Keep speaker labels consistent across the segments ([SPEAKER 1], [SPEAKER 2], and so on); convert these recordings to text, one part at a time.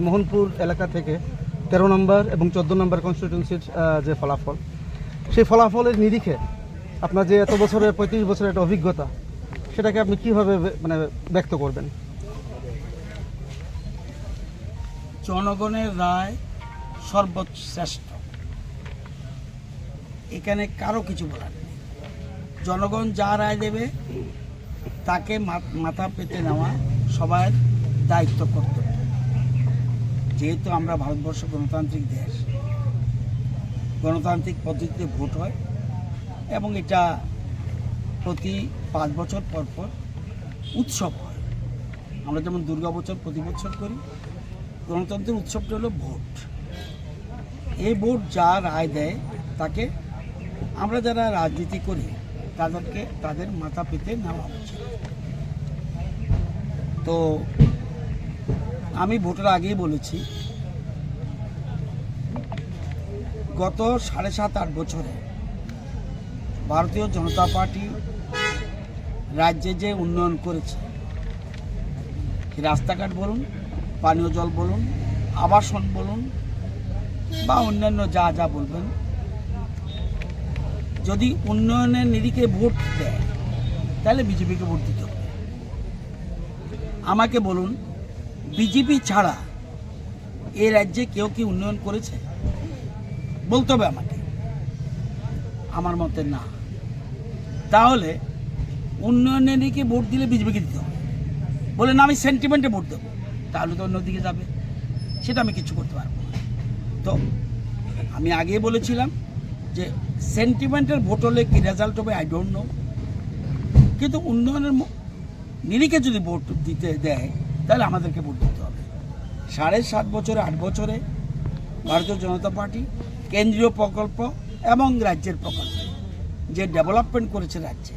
[SPEAKER 1] মোহনপুর এলাকা থেকে 13 নম্বর এবং 14 নম্বর কনস্টিটিউয়েন্সির যে ফলাফল, সেই ফলাফলের নিরিখে আপনার যে এত বছরের 35 বছরের একটা অভিজ্ঞতা, সেটাকে আপনি কীভাবে ব্যক্ত করবেন?
[SPEAKER 2] জনগণের রায় সর্বশ্রেষ্ঠ, এখানে কারো কিছু বলার নেই। জনগণ যা রায় দেবে তাকে মাথা পেতে নেওয়া সবার দায়িত্ব কর্তব্য। যেহেতু আমরা ভারতবর্ষ গণতান্ত্রিক দেশ, গণতান্ত্রিক পদ্ধতিতে ভোট হয় এবং এটা প্রতি 5 বছর পর পর উৎসব হয়। আমরা যেমন দুর্গা বছর প্রতি বছর করি, গণতন্ত্রের উৎসবটা হলো ভোট। এই ভোট যা রায় দেয় তাকে আমরা যারা রাজনীতি করি তাদের মাথা পেতে নেওয়া উচিত। তো আমি ভোটের আগেই বলেছি, গত 7.5-8 বছরে ভারতীয় জনতা পার্টি রাজ্যে যে উন্নয়ন করেছে, রাস্তাঘাট বলুন, পানীয় জল বলুন, আবাসন বলুন বা অন্যান্য যা যা বলবেন, যদি উন্নয়নের নিরিখে ভোট দেয় তাহলে বিজেপিকে ভোট দিতে হবে। আমাকে বলুন, বিজেপি ছাড়া এই রাজ্যে কেউ কি উন্নয়ন করেছে? বলতে হবে আমাকে। আমার মতে না। তাহলে উন্নয়নের নিরিখে ভোট দিলে বিজেপিকে দিতে হবে। বলে না আমি সেন্টিমেন্টে ভোট দেবো, তাহলে তো অন্যদিকে যাবে, সেটা আমি কিছু করতে পারবো না। তো আমি আগে বলেছিলাম যে সেন্টিমেন্টের ভোট হলে কি রেজাল্ট হবে আই ডোন্ট নো, কিন্তু উন্নয়নের নিরিখে যদি ভোট দিতে দেয় তাহলে আমাদেরকে ভোট দিতে হবে। 7.5 বছরে 8 বছরে ভারতীয় জনতা পার্টি কেন্দ্রীয় প্রকল্প এবং রাজ্যের প্রকল্প যে ডেভেলপমেন্ট করেছে রাজ্যে,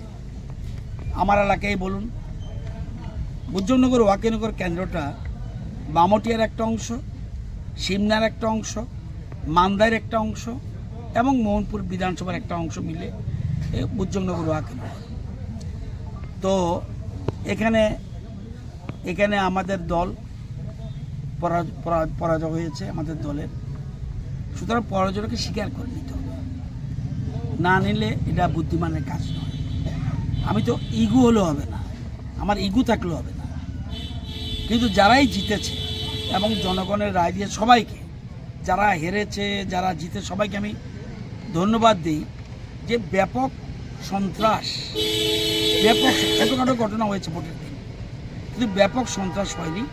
[SPEAKER 2] আমার এলাকায় বলুন, বুদ্ধনগর ওয়াকিনগর কেন্দ্রটা বামটিয়ার একটা অংশ, সিমনার একটা অংশ, মান্দার একটা অংশ এবং মোহনপুর বিধানসভার একটা অংশ মিলে বুদ্ধনগর ওয়াকিনগর। তো এখানে আমাদের দল পরাজয় হয়েছে আমাদের দলের, সুতরাং পরাজয়কে স্বীকার করে নিতে হবে, না নিলে এটা বুদ্ধিমানের কাজ নয়। আমি তো ইগো হলেও হবে না, আমার ইগো থাকলেও হবে না, কিন্তু যারাই জিতেছে এবং জনগণের রায় দিয়ে সবাইকে, যারা হেরেছে যারা জিতে সবাইকে আমি ধন্যবাদ দিই যে ব্যাপক সন্ত্রাস, ব্যাপক ছোটোখাটো ঘটনা হয়েছে ভোটের দিন, কিন্তু ব্যাপক সন্ত্রাস হয়নি।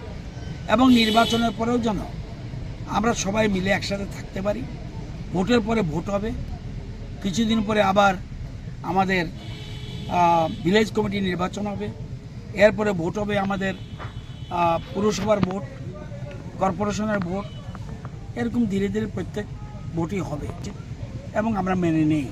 [SPEAKER 2] এবং নির্বাচনের পরেও যেন আমরা সবাই মিলে একসাথে থাকতে পারি। ভোটের পরে ভোট হবে, কিছুদিন পরে আবার আমাদের ভিলেজ কমিটি নির্বাচন হবে, এরপরে ভোট হবে আমাদের পুরসভার ভোট, কর্পোরেশনের ভোট, এরকম ধীরে ধীরে প্রত্যেক ভোটই হবে এবং আমরা মেনে নেই।